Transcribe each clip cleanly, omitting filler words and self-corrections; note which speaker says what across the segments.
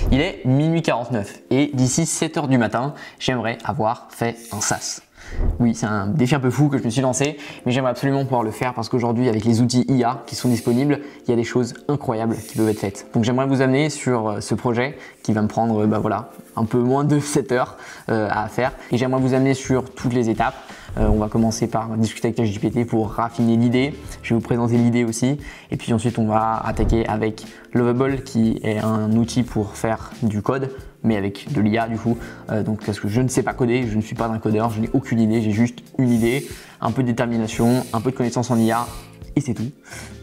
Speaker 1: Il est minuit 49 et d'ici 7 h du matin, j'aimerais avoir fait un SaaS. Oui, c'est un défi un peu fou que je me suis lancé, mais j'aimerais absolument pouvoir le faire parce qu'aujourd'hui, avec les outils IA qui sont disponibles, il y a des choses incroyables qui peuvent être faites. Donc j'aimerais vous amener sur ce projet qui va me prendre un peu moins de 7 heures à faire. Et j'aimerais vous amener sur toutes les étapes. On va commencer par discuter avec ChatGPT pour raffiner l'idée. Je vais vous présenter l'idée aussi. Et puis ensuite, on va attaquer avec Lovable qui est un outil pour faire du code, mais avec de l'IA du coup. Donc parce que je ne sais pas coder, je ne suis pas un codeur, je n'ai aucune idée, j'ai juste une idée, un peu de détermination, un peu de connaissance en IA et c'est tout.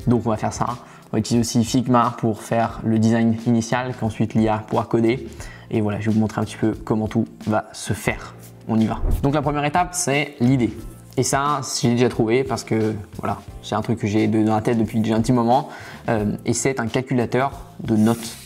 Speaker 1: Donc on va faire ça. On va utiliser aussi Figma pour faire le design initial, qu'ensuite l'IA pourra coder. Et voilà, je vais vous montrer un petit peu comment tout va se faire. On y va. Donc la première étape, c'est l'idée. Et ça, j'ai déjà trouvé parce que voilà, c'est un truc que j'ai dans la tête depuis déjà un petit moment. Et c'est un calculateur de notes.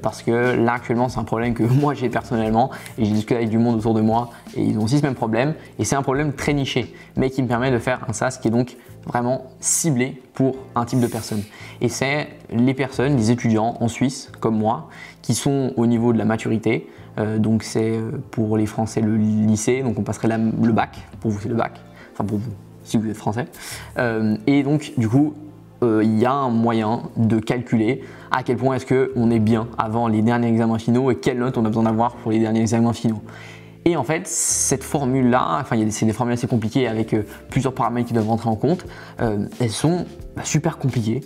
Speaker 1: Parce que là actuellement c'est un problème que moi j'ai personnellement et j'ai discuté avec du monde autour de moi et ils ont aussi ce même problème et c'est un problème très niché mais qui me permet de faire un SaaS qui est donc vraiment ciblé pour un type de personne et c'est les personnes, les étudiants en Suisse comme moi qui sont au niveau de la maturité donc c'est pour les Français le lycée donc on passerait le bac, pour vous c'est le bac, enfin pour vous si vous êtes français et donc du coup il y a un moyen de calculer à quel point est-ce qu'on est bien avant les derniers examens finaux et quelle note on a besoin d'avoir pour les derniers examens finaux. Et en fait, cette formule-là, c'est des formules assez compliquées avec plusieurs paramètres qui doivent rentrer en compte. Elles sont super compliquées.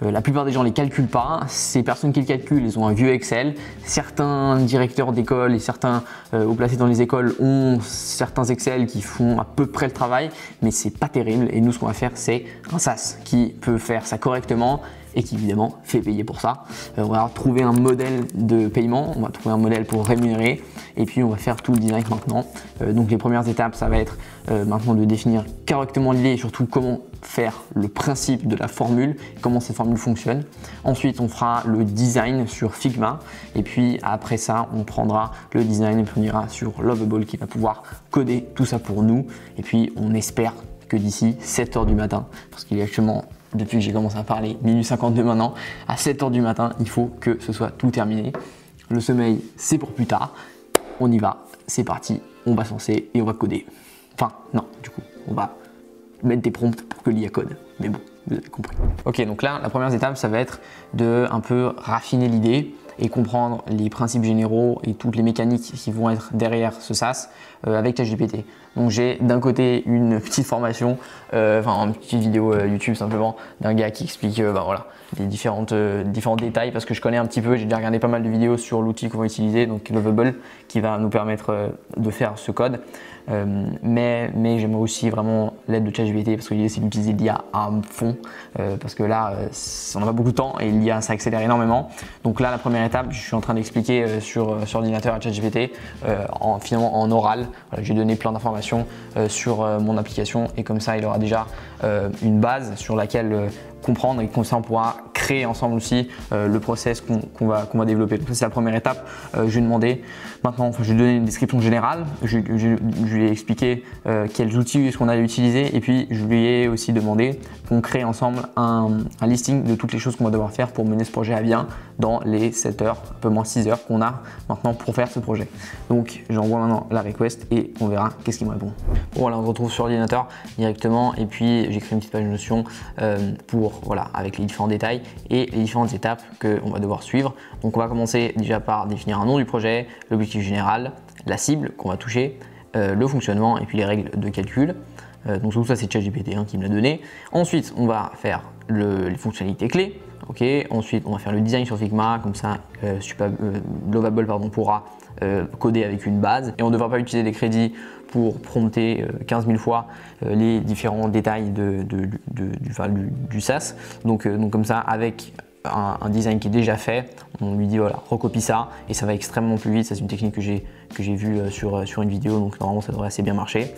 Speaker 1: La plupart des gens ne les calculent pas. Ces personnes qui le calculent, ils ont un vieux Excel. Certains directeurs d'école et certains hauts placés dans les écoles ont certains Excel qui font à peu près le travail, mais c'est pas terrible. Et nous, ce qu'on va faire, c'est un SaaS qui peut faire ça correctement et qui évidemment fait payer pour ça. On va trouver un modèle de paiement, on va trouver un modèle pour rémunérer et puis on va faire tout le design maintenant. Donc les premières étapes, ça va être maintenant de définir correctement l'idée et surtout comment faire le principe de la formule, comment cette formule fonctionne. Ensuite, on fera le design sur Figma et puis après ça, on prendra le design et puis on ira sur Lovable qui va pouvoir coder tout ça pour nous et puis on espère que d'ici 7 h du matin, parce qu'il est actuellement depuis que j'ai commencé à parler, minuit 52 maintenant, à 7 h du matin, il faut que ce soit tout terminé. Le sommeil, c'est pour plus tard. On y va, c'est parti, on va se lancer et on va coder. Enfin, non, du coup, on va mettre des prompts pour que l'IA code. Mais bon, vous avez compris. Ok, donc là, la première étape, ça va être de un peu raffiner l'idée et comprendre les principes généraux et toutes les mécaniques qui vont être derrière ce SaaS avec ChatGPT. Donc j'ai d'un côté une petite formation, une petite vidéo YouTube simplement d'un gars qui explique les différents détails parce que je connais un petit peu, j'ai déjà regardé pas mal de vidéos sur l'outil qu'on va utiliser, donc Lovable, qui va nous permettre de faire ce code. Mais j'aimerais aussi vraiment l'aide de ChatGPT parce que l'idée c'est d'utiliser l'IA à fond parce que là on n'a pas beaucoup de temps et l'IA ça accélère énormément. Donc là la première étape, je suis en train d'expliquer sur ordinateur à ChatGPT finalement en oral. Voilà, j'ai donné plein d'informations sur mon application et comme ça il aura déjà une base sur laquelle comprendre et comme ça on pourra créer ensemble aussi le process qu'on va développer. Donc ça c'est la première étape. Je vais demander maintenant, je vais donner une description générale, je lui ai expliqué quels outils est-ce qu'on allait utiliser et puis je lui ai aussi demandé qu'on crée ensemble un listing de toutes les choses qu'on va devoir faire pour mener ce projet à bien dans les 7 heures, un peu moins 6 heures qu'on a maintenant pour faire ce projet. Donc j'envoie maintenant la request et on verra qu'est-ce qu'il me répond. Bon, voilà, on se retrouve sur l'ordinateur directement et puis j'ai créé une petite page de Notion avec les différents détails et les différentes étapes qu'on va devoir suivre. Donc on va commencer déjà par définir un nom du projet, l'objectif général, la cible qu'on va toucher, le fonctionnement et puis les règles de calcul. Donc tout ça c'est ChatGPT qui me l'a donné. Ensuite on va faire les fonctionnalités clés. Okay. Ensuite on va faire le design sur Figma, comme ça Lovable pourra coder avec une base et on ne devra pas utiliser des crédits pour prompter 15 000 fois les différents détails du SaaS. Donc comme ça, avec un design qui est déjà fait, on lui dit voilà, recopie ça et ça va extrêmement plus vite. Ça c'est une technique que j'ai vue sur une vidéo, donc normalement ça devrait assez bien marcher.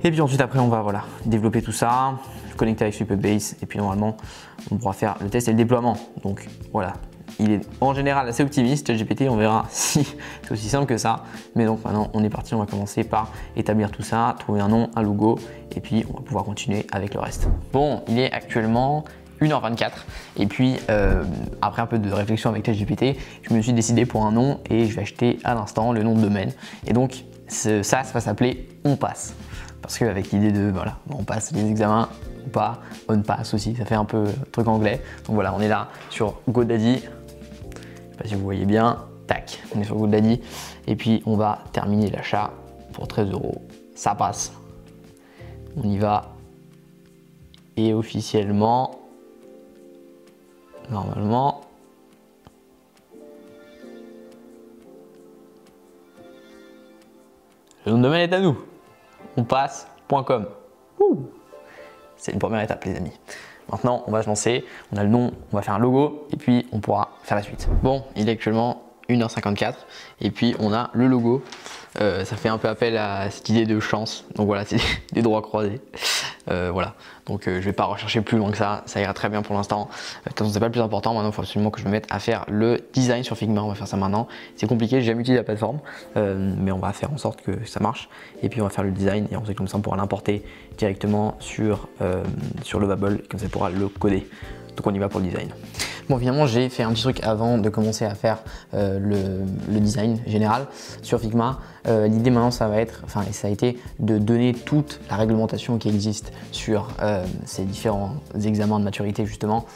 Speaker 1: Et puis ensuite après on va développer tout ça, connecter avec Supabase et puis normalement on pourra faire le test et le déploiement. Donc voilà. Il est en général assez optimiste, ChatGPT, on verra si c'est aussi simple que ça. Mais donc maintenant on est parti, on va commencer par établir tout ça, trouver un nom, un logo et puis on va pouvoir continuer avec le reste. Bon, il est actuellement 1h24 et puis après un peu de réflexion avec ChatGPT, je me suis décidé pour un nom et je vais acheter à l'instant le nom de domaine. Et donc ça va s'appeler On Passe. Parce qu'avec l'idée de voilà, on passe les examens ou pas, on passe aussi, ça fait un peu truc anglais. Donc voilà, on est là sur GoDaddy. Je sais pas si vous voyez bien, tac, on est sur GoDaddy et puis on va terminer l'achat pour 13 €. Ça passe. On y va. Et officiellement, normalement, le nom de domaine est à nous. Onpasse.com. C'est une première étape, les amis. Maintenant, on va se lancer. On a le nom, on va faire un logo et puis on pourra faire la suite. Bon, il est actuellement 1h54 et puis on a le logo. Ça fait un peu appel à cette idée de chance. Donc voilà, c'est des droits croisés. Voilà, donc je vais pas rechercher plus loin que ça ira très bien pour l'instant. De toute façon, c'est pas le plus important. Maintenant, il faut absolument que je me mette à faire le design sur Figma. On va faire ça maintenant. C'est compliqué, j'ai jamais utilisé la plateforme, mais on va faire en sorte que ça marche. Et puis on va faire le design et ensuite comme ça on pourra l'importer directement sur Lovable, comme ça on pourra le coder. Donc on y va pour le design. Bon, évidemment, j'ai fait un petit truc avant de commencer à faire le design général sur Figma. L'idée maintenant, ça va être, enfin, et ça a été de donner toute la réglementation qui existe sur ces différents examens de maturité justement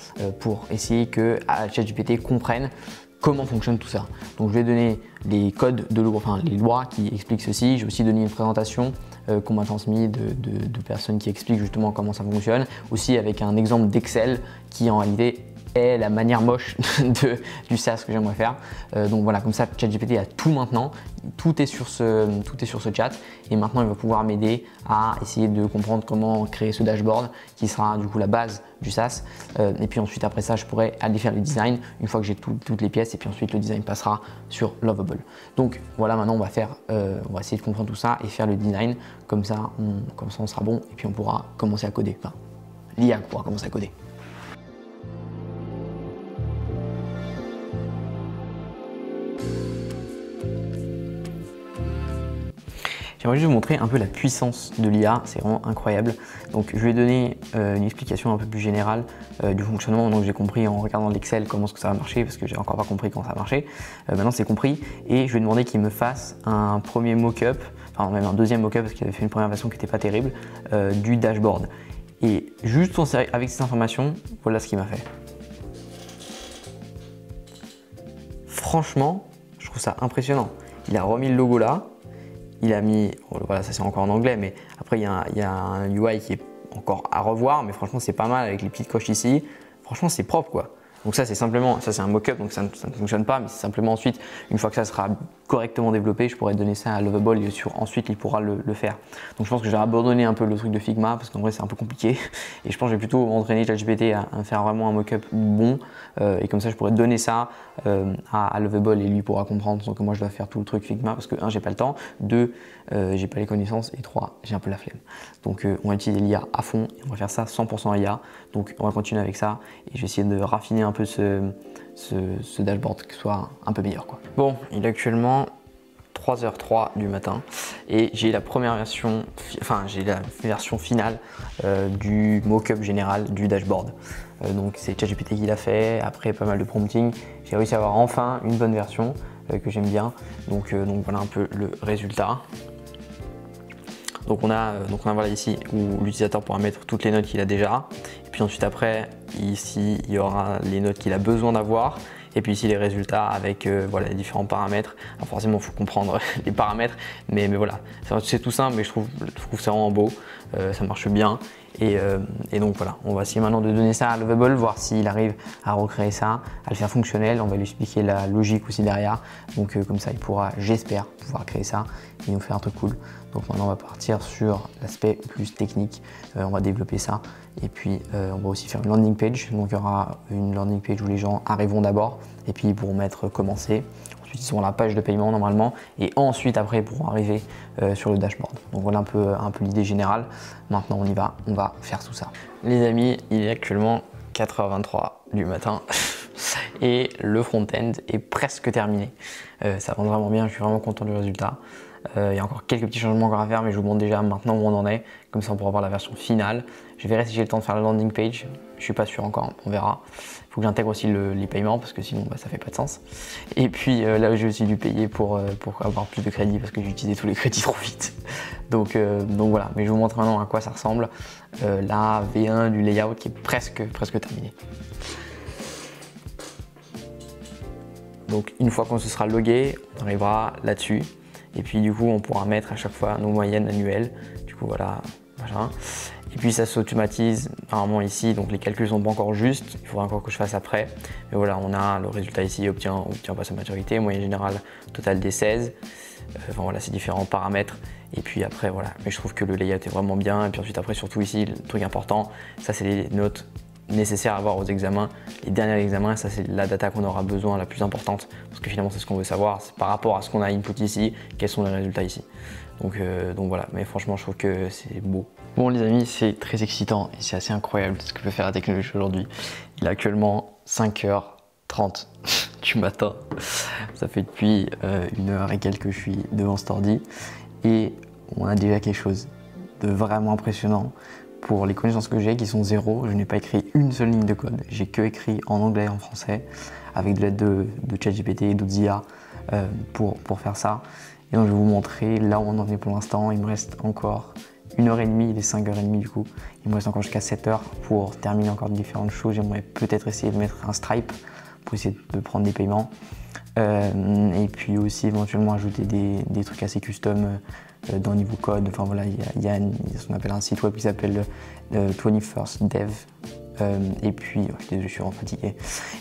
Speaker 1: pour essayer que ChatGPT comprenne comment fonctionne tout ça. Donc, je vais donner les codes de loi, enfin les lois qui expliquent ceci. J'ai aussi donné une présentation qu'on m'a transmise de personnes qui expliquent justement comment ça fonctionne. Aussi avec un exemple d'Excel qui en réalité est la manière moche du SaaS que j'aimerais faire. Donc voilà, comme ça ChatGPT a tout maintenant, tout est sur ce chat et maintenant il va pouvoir m'aider à essayer de comprendre comment créer ce dashboard qui sera du coup la base du SaaS. Et puis ensuite après ça je pourrais aller faire le design une fois que j'ai toutes les pièces et puis ensuite le design passera sur Lovable. Donc voilà, maintenant on va essayer de comprendre tout ça et faire le design, comme ça on sera bon et puis on pourra commencer à coder. Enfin, l'IA pourra commencer à coder. J'aimerais juste vous montrer un peu la puissance de l'IA, c'est vraiment incroyable. Donc je vais donner une explication un peu plus générale du fonctionnement. Donc j'ai compris en regardant l'Excel comment est-ce que ça va marcher parce que j'ai encore pas compris comment ça marchait. Maintenant c'est compris et je vais demander qu'il me fasse un premier mock-up, enfin même un deuxième mock-up parce qu'il avait fait une première version qui n'était pas terrible, du dashboard. Et juste avec ces informations, voilà ce qu'il m'a fait. Franchement, je trouve ça impressionnant. Il a remis le logo là. Il a mis, voilà, ça c'est encore en anglais, mais après il y a un UI qui est encore à revoir, mais franchement c'est pas mal avec les petites coches ici. Franchement c'est propre quoi. Donc ça c'est simplement, ça c'est un mock-up, donc ça ne fonctionne pas, mais c'est simplement ensuite, une fois que ça sera correctement développé, je pourrais donner ça à Lovable et ensuite il pourra le faire. Donc je pense que je vais abandonner un peu le truc de Figma parce qu'en vrai c'est un peu compliqué et je pense que je vais plutôt m'entraîner ChatGPT à faire vraiment un mock-up bon et comme ça je pourrais donner ça à Lovable et lui pourra comprendre sans que moi je dois faire tout le truc Figma parce que 1 j'ai pas le temps, 2 j'ai pas les connaissances et 3 j'ai un peu la flemme. Donc on va utiliser l'IA à fond et on va faire ça 100% IA. Donc on va continuer avec ça et je vais essayer de raffiner un peu ce dashboard qui soit un peu meilleur quoi. Bon, il est actuellement 3h03 du matin et j'ai la première version, enfin j'ai la version finale du mock-up général du dashboard. Donc c'est ChatGPT qui l'a fait, après pas mal de prompting, j'ai réussi à avoir enfin une bonne version que j'aime bien. Donc voilà un peu le résultat. Donc on a voilà ici où l'utilisateur pourra mettre toutes les notes qu'il a déjà. Et puis ensuite après, ici il y aura les notes qu'il a besoin d'avoir. Et puis ici les résultats avec voilà, les différents paramètres. Alors forcément il faut comprendre les paramètres, mais voilà, c'est tout simple, mais je trouve c'est vraiment beau, ça marche bien. Et donc voilà, on va essayer maintenant de donner ça à Lovable, voir s'il arrive à recréer ça, à le faire fonctionnel. On va lui expliquer la logique aussi derrière. Donc comme ça il pourra, j'espère, pouvoir créer ça et nous faire un truc cool. Donc maintenant on va partir sur l'aspect plus technique, on va développer ça et puis on va aussi faire une landing page. Donc il y aura une landing page où les gens arriveront d'abord et puis ils pourront mettre commencer. Ensuite ils seront à la page de paiement normalement et ensuite après ils pourront arriver sur le dashboard. Donc voilà un peu l'idée générale. Maintenant on y va, on va faire tout ça. Les amis, il est actuellement 4h23 du matin. Et le front-end est presque terminé. Ça avance vraiment bien, je suis vraiment content du résultat. Il y a encore quelques petits changements encore à faire, mais je vous montre déjà maintenant où on en est. Comme ça, on pourra voir la version finale. Je verrai si j'ai le temps de faire la landing page. Je suis pas sûr encore, on verra. Il faut que j'intègre aussi les paiements parce que sinon ça fait pas de sens. Et puis là, j'ai aussi dû payer pour avoir plus de crédit parce que j'ai utilisé tous les crédits trop vite. Donc voilà, mais je vous montre maintenant à quoi ça ressemble. La V1 du layout qui est presque terminé. Donc une fois qu'on se sera logué, on arrivera là-dessus. Et puis du coup, on pourra mettre à chaque fois nos moyennes annuelles. Du coup, voilà, machin. Et puis ça s'automatise normalement ici, donc les calculs sont pas encore justes. Il faudra encore que je fasse après. Mais voilà, on a le résultat ici, obtient pas sa maturité, moyenne générale totale des 16. Enfin voilà, c'est différents paramètres. Et puis après, voilà. Mais je trouve que le layout est vraiment bien. Et puis ensuite, après, surtout ici, le truc important, ça c'est les notes nécessaires à avoir aux examens. Les derniers examens, ça c'est la data qu'on aura besoin, la plus importante, parce que finalement c'est ce qu'on veut savoir, c'est par rapport à ce qu'on a input ici, quels sont les résultats ici. Donc voilà, mais franchement je trouve que c'est beau. Bon les amis, c'est très excitant et c'est assez incroyable ce que peut faire la technologie aujourd'hui. Il est actuellement 5h30 du matin, ça fait depuis 1h et quelques que je suis devant cet ordi et on a déjà quelque chose de vraiment impressionnant. Pour les connaissances que j'ai qui sont zéro, je n'ai pas écrit une seule ligne de code. J'ai que écrit en anglais et en français avec de l'aide de ChatGPT et d'autres IA pour faire ça. Et donc je vais vous montrer là où on en est pour l'instant. Il me reste encore 1h30, il est 5h30 du coup. Il me reste encore jusqu'à 7h pour terminer encore différentes choses. J'aimerais peut-être essayer de mettre un Stripe pour essayer de prendre des paiements. Et puis aussi éventuellement ajouter des trucs assez custom dans le niveau code. Enfin voilà, il y a ce qu'on appelle un site web qui s'appelle 21st Dev. Et puis, je suis désolé, je suis vraiment fatigué.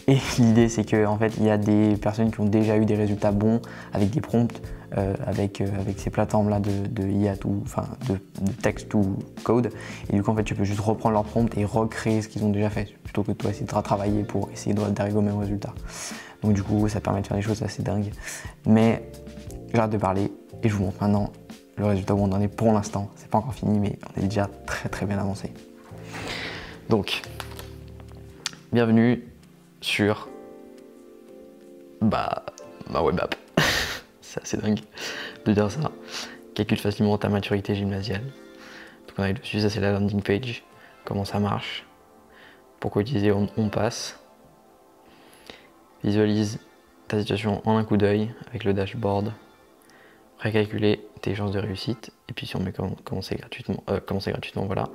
Speaker 1: Et l'idée c'est que en fait, il y a des personnes qui ont déjà eu des résultats bons avec des prompts, avec ces plateformes là de IA de text to code. Et du coup en fait, tu peux juste reprendre leur prompt et recréer ce qu'ils ont déjà fait plutôt que de toi essayer de retravailler pour essayer d'arriver au même résultat. Donc du coup, ça permet de faire des choses assez dingues. Mais j'arrête de parler et je vous montre maintenant le résultat où on en est pour l'instant. C'est pas encore fini, mais on est déjà très bien avancé. Donc, bienvenue sur ma web app. C'est assez dingue de dire ça. Calcule facilement ta maturité gymnasiale. Donc on arrive dessus, ça c'est la landing page. Comment ça marche? Pourquoi utiliser on passe? Visualise ta situation en un coup d'œil avec le dashboard. Recalculer tes chances de réussite. Et puis si on met commencer gratuitement, voilà,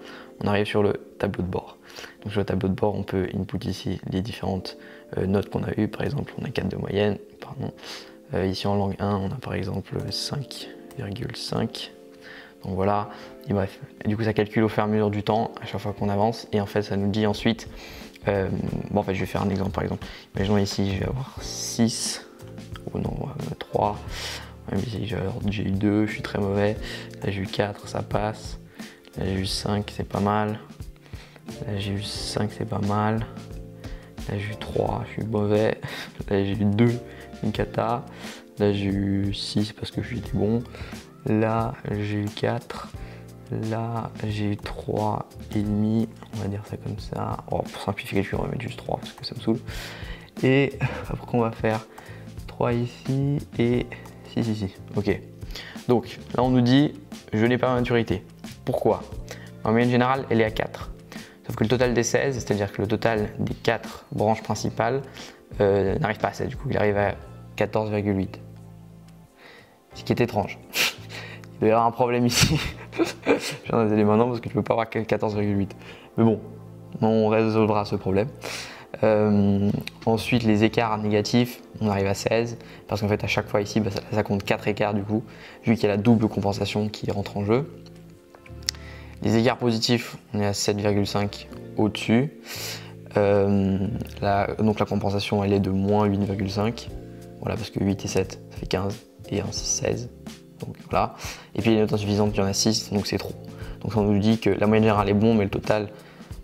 Speaker 1: on arrive sur le tableau de bord. Donc sur le tableau de bord, on peut input ici les différentes notes qu'on a eues. Par exemple, on a 4 de moyenne, pardon. Ici en langue 1, on a par exemple 5,5. Donc voilà, et bref. Et du coup, ça calcule au fur et à mesure du temps, à chaque fois qu'on avance. Et en fait, ça nous dit ensuite, bon en fait, je vais faire un exemple par exemple. Imaginons ici, je vais avoir 6, ou non, 3. Même ici, j'ai eu 2, je suis très mauvais. Là, j'ai eu 4, ça passe. Là, j'ai eu 5, c'est pas mal. Là, j'ai eu 5, c'est pas mal. Là, j'ai eu 3, je suis mauvais. Là, j'ai eu 2, une cata. Là, j'ai eu 6 parce que j'étais bon. Là, j'ai eu 4. Là, j'ai eu 3 et demi. On va dire ça comme ça. Oh, pour simplifier le calcul, on va mettre juste 3 parce que ça me saoule. Et après, on va faire 3 ici et 6 ici. Ok. Donc, là, on nous dit je n'ai pas ma maturité. Pourquoi? En moyenne générale, elle est à 4. Sauf que le total des 16, c'est-à-dire que le total des 4 branches principales n'arrive pas à 16. Du coup, il arrive à 14,8. Ce qui est étrange. Il doit y avoir un problème ici. J'en ai désolé maintenant parce que tu peux pas avoir 14,8. Mais bon, on résolvera ce problème. Ensuite, les écarts négatifs, on arrive à 16. Parce qu'en fait, à chaque fois ici, ça compte 4 écarts du coup, vu qu'il y a la double compensation qui rentre en jeu. Les écarts positifs, on est à 7,5 au-dessus. Donc la compensation, elle est de moins 8,5. Voilà, parce que 8 et 7, ça fait 15. Et 1, 6, 16. Donc voilà. Et puis les notes insuffisantes, il y en a 6, donc c'est trop. Donc ça nous dit que la moyenne générale est bon, mais le total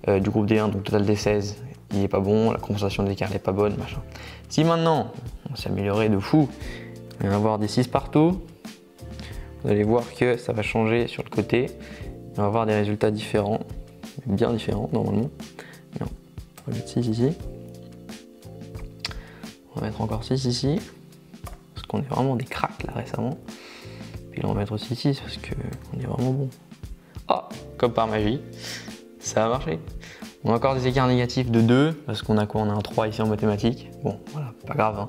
Speaker 1: du groupe D1, donc le total des 16, il n'est pas bon. La compensation des écarts n'est pas bonne, machin. Si maintenant, on s'est amélioré de fou, on va avoir des 6 partout, vous allez voir que ça va changer sur le côté. On va avoir des résultats différents, bien différents normalement. Non, on va mettre 6 ici. On va mettre encore 6 ici, parce qu'on est vraiment des cracks là récemment. Puis là on va mettre aussi 6 parce qu'on est vraiment bon. Oh, comme par magie, ça a marché. On a encore des écarts négatifs de 2, parce qu'on a quoi? On a un 3 ici en mathématiques. Bon, voilà, pas grave. Hein.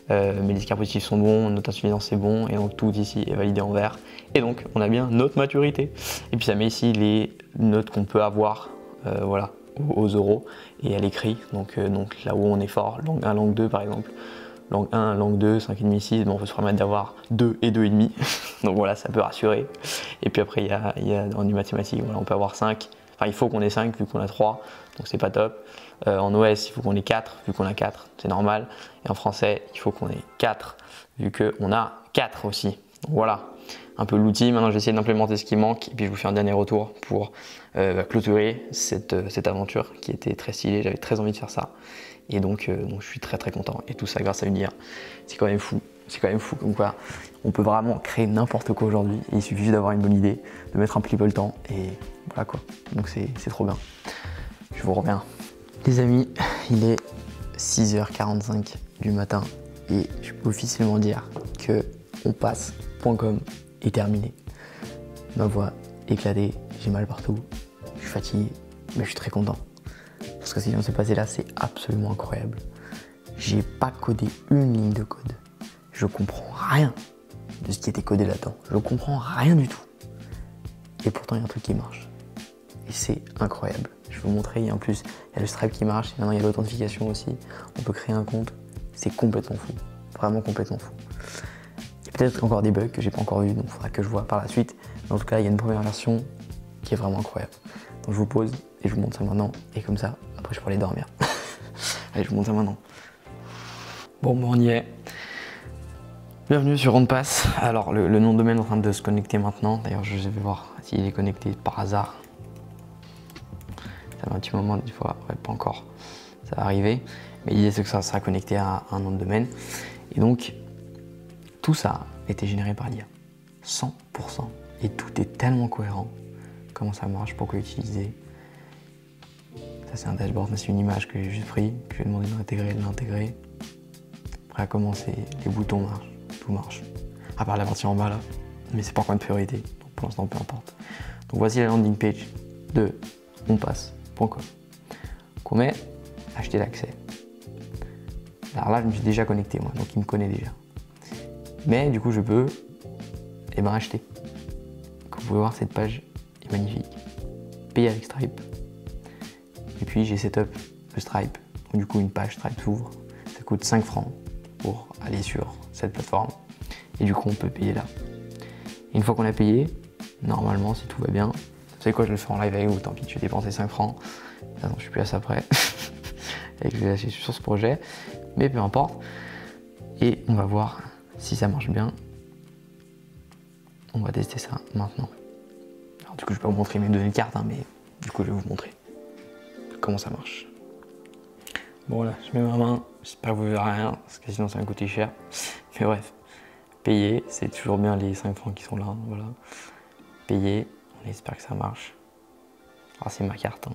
Speaker 1: Mais les écarts positifs sont bons, notre insuffisance c'est bon, et donc tout ici est validé en vert. Et donc on a bien notre maturité. Et puis ça met ici les notes qu'on peut avoir voilà, aux euros et à l'écrit. Donc là où on est fort, langue 1, langue 2 par exemple. Langue 1, langue 2, 5,5, 6, bon, on peut se permettre d'avoir 2 et 2,5. Donc voilà, ça peut rassurer. Et puis après, il y a dans du mathématique, voilà, on peut avoir 5. Enfin, il faut qu'on ait 5 vu qu'on a 3, donc c'est pas top. En OS, il faut qu'on ait 4 vu qu'on a 4, c'est normal. Et en français, il faut qu'on ait 4 vu qu'on a 4 aussi. Donc voilà, un peu l'outil. Maintenant, j'essaie d'implémenter ce qui manque et puis je vous fais un dernier retour pour clôturer cette aventure qui était très stylée. J'avais très envie de faire ça. Et donc je suis très très content. Et tout ça grâce à une IA. C'est quand même fou. C'est quand même fou comme quoi on peut vraiment créer n'importe quoi aujourd'hui. Il suffit juste d'avoir une bonne idée, de mettre un petit peu le temps et voilà quoi. Donc c'est trop bien. Je vous reviens. Les amis, il est 6h45 du matin et je peux officiellement dire que onpasse.com est terminé. Ma voix éclatée, j'ai mal partout, je suis fatigué, mais je suis très content. Parce que ce qui vient de se passer là, c'est absolument incroyable. J'ai pas codé une ligne de code. Je comprends rien de ce qui était codé là-dedans. Je comprends rien du tout. Et pourtant, il y a un truc qui marche. Et c'est incroyable. Je vais vous montrer. En plus, il y a le Stripe qui marche. Et maintenant, il y a l'authentification aussi. On peut créer un compte. C'est complètement fou. Vraiment complètement fou. Il y a peut-être encore des bugs que j'ai pas encore vus. Donc, il faudra que je vois par la suite. Mais en tout cas, il y a une première version qui est vraiment incroyable. Donc, je vous pose et je vous montre ça maintenant. Et comme ça, après, je pourrai aller dormir. Allez, je vous montre ça maintenant. Bon, on y est. Bienvenue sur OnPass. Alors, le nom de domaine est en train de se connecter maintenant. D'ailleurs, je vais voir s'il est connecté par hasard. Ça va un petit moment, des fois, ouais, pas encore. Ça va arriver. Mais l'idée, c'est que ça sera connecté à un nom de domaine. Et donc, tout ça a été généré par l'IA. 100%. Et tout est tellement cohérent. Comment ça marche, pourquoi utiliser. Ça, c'est un dashboard, c'est une image que j'ai juste pris, que j'ai demandé d'intégrer, de l'intégrer. Après, à commencer, les boutons marchent. Tout marche, à part la partie en bas là, mais c'est pas encore une priorité, donc pour l'instant peu importe. Donc voici la landing page de onpasse.com qu'on met acheter l'accès. Alors là je me suis déjà connecté moi, donc il me connaît déjà. Mais du coup je peux acheter. Comme vous pouvez voir, cette page est magnifique. Payer avec Stripe. Et puis j'ai setup le Stripe, donc du coup une page Stripe s'ouvre, ça coûte 5 francs pour aller sur cette plateforme et du coup on peut payer là. Et une fois qu'on a payé, normalement si tout va bien, vous savez quoi, je le fais en live avec vous, tant pis, je vais dépenser 5 francs. Attends, je suis plus à ça près et que je vais lâcher sur ce projet, mais peu importe. Et on va voir si ça marche bien. On va tester ça maintenant. Alors du coup je vais pas vous montrer mes données de carte, hein, mais du coup je vais vous montrer comment ça marche. Bon là, je mets ma main, j'espère que vous verrez rien, parce que sinon ça va me coûter cher. Mais bref, payer, c'est toujours bien les 5 francs qui sont là, voilà. Payer, on espère que ça marche. Alors c'est ma carte. Hein.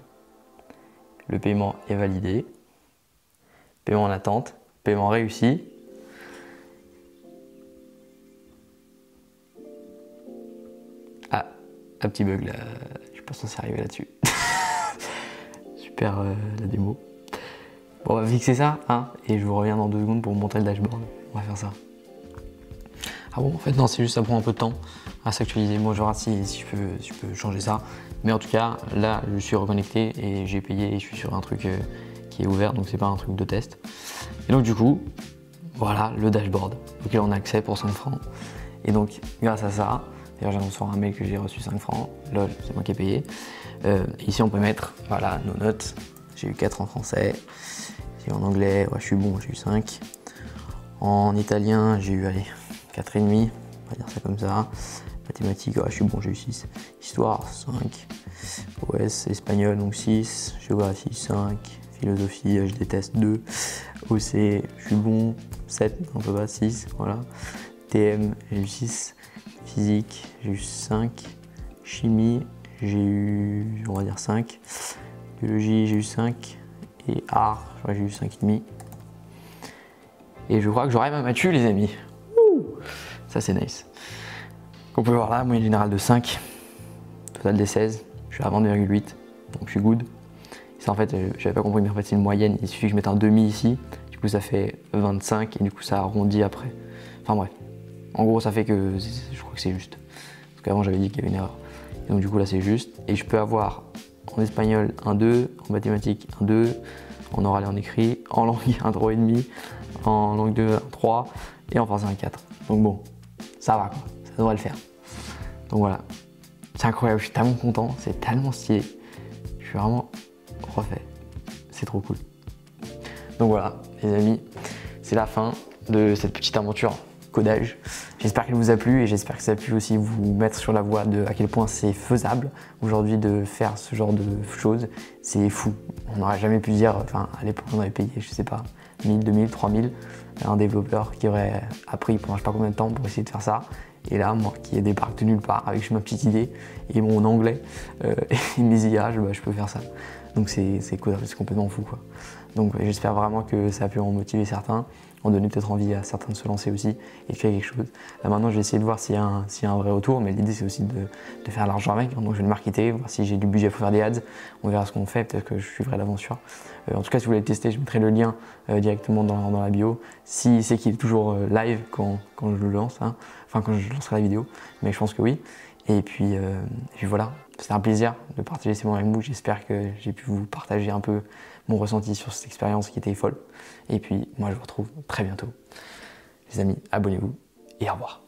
Speaker 1: Le paiement est validé. Paiement en attente, paiement réussi. Ah, un petit bug là, je pense qu'on s'est arrivé là-dessus. Super la démo. Bon, on va fixer ça, hein, et je vous reviens dans 2 secondes pour vous montrer le dashboard. On va faire ça. Ah bon, en fait, non, c'est juste ça prend un peu de temps à s'actualiser. Moi, je verrai si je peux changer ça. Mais en tout cas, là, je suis reconnecté et j'ai payé et je suis sur un truc qui est ouvert, donc c'est pas un truc de test. Et donc, du coup, voilà le dashboard auquel on a accès pour 5 francs. Et donc, grâce à ça, d'ailleurs, j'annonce sur un mail que j'ai reçu 5 francs. Lol, c'est moi qui ai payé. Ici, on peut mettre, voilà, nos notes. J'ai eu 4 en français. En anglais, ouais, je suis bon, j'ai eu 5. En italien, j'ai eu, allez, 4,5, on va dire ça comme ça. Mathématiques, ouais, je suis bon, j'ai eu 6. Histoire, 5. OS, espagnol, donc 6. Géographie, 5. Philosophie, je déteste 2. OC, je suis bon, 7, un peu bas, 6, voilà. TM, j'ai eu 6. Physique, j'ai eu 5. Chimie, j'ai eu, on va dire 5. Biologie, j'ai eu 5. Et art, j'ai eu 5,5. Et je crois que j'aurai ma Mathieu, les amis. Ouh, ça c'est nice. Comme vous pouvez voir là, moyenne générale de 5, total des 16, je suis à 20,8, donc je suis good. Ça en fait, j'avais pas compris, mais en fait c'est une moyenne, il suffit que je mette un demi ici, du coup ça fait 25 et du coup ça arrondit après. Enfin bref, en gros ça fait que, je crois que c'est juste. Parce qu'avant j'avais dit qu'il y avait une erreur. Et donc du coup là c'est juste, et je peux avoir en espagnol un 2, en mathématiques un 2, en oral et en écrit, en langue un 3,5, en langue 2 un 3 et en français un 4. Donc bon, ça va quoi, ça devrait le faire. Donc voilà, c'est incroyable, je suis tellement content, c'est tellement stylé. Je suis vraiment refait, c'est trop cool. Donc voilà les amis, c'est la fin de cette petite aventure codage. J'espère qu'elle vous a plu et j'espère que ça a pu aussi vous mettre sur la voie de à quel point c'est faisable aujourd'hui de faire ce genre de choses. C'est fou, on n'aurait jamais pu dire, enfin à l'époque on avait payé, je sais pas, 1000, 2000, 3000, un développeur qui aurait appris pendant je sais pas combien de temps pour essayer de faire ça. Et là, moi qui débarque de nulle part avec ma petite idée et mon anglais et mes IA, je peux faire ça. Donc c'est cool, c'est complètement fou quoi. Donc j'espère vraiment que ça a pu en motiver certains, en donner peut-être envie à certains de se lancer aussi et de faire quelque chose. Là maintenant je vais essayer de voir s'il y a un vrai retour, mais l'idée c'est aussi de faire l'argent avec, donc je vais le marketer, voir si j'ai du budget pour faire des ads, on verra ce qu'on fait, peut-être que je suivrai l'aventure. En tout cas si vous voulez le tester, je mettrai le lien directement dans la bio, si c'est qu'il est toujours live quand je le lance, hein. Enfin quand je lancerai la vidéo, mais je pense que oui. Et puis voilà, c'était un plaisir de partager ces moments avec vous. J'espère que j'ai pu vous partager un peu mon ressenti sur cette expérience qui était folle. Et puis moi je vous retrouve très bientôt. Les amis, abonnez-vous et au revoir.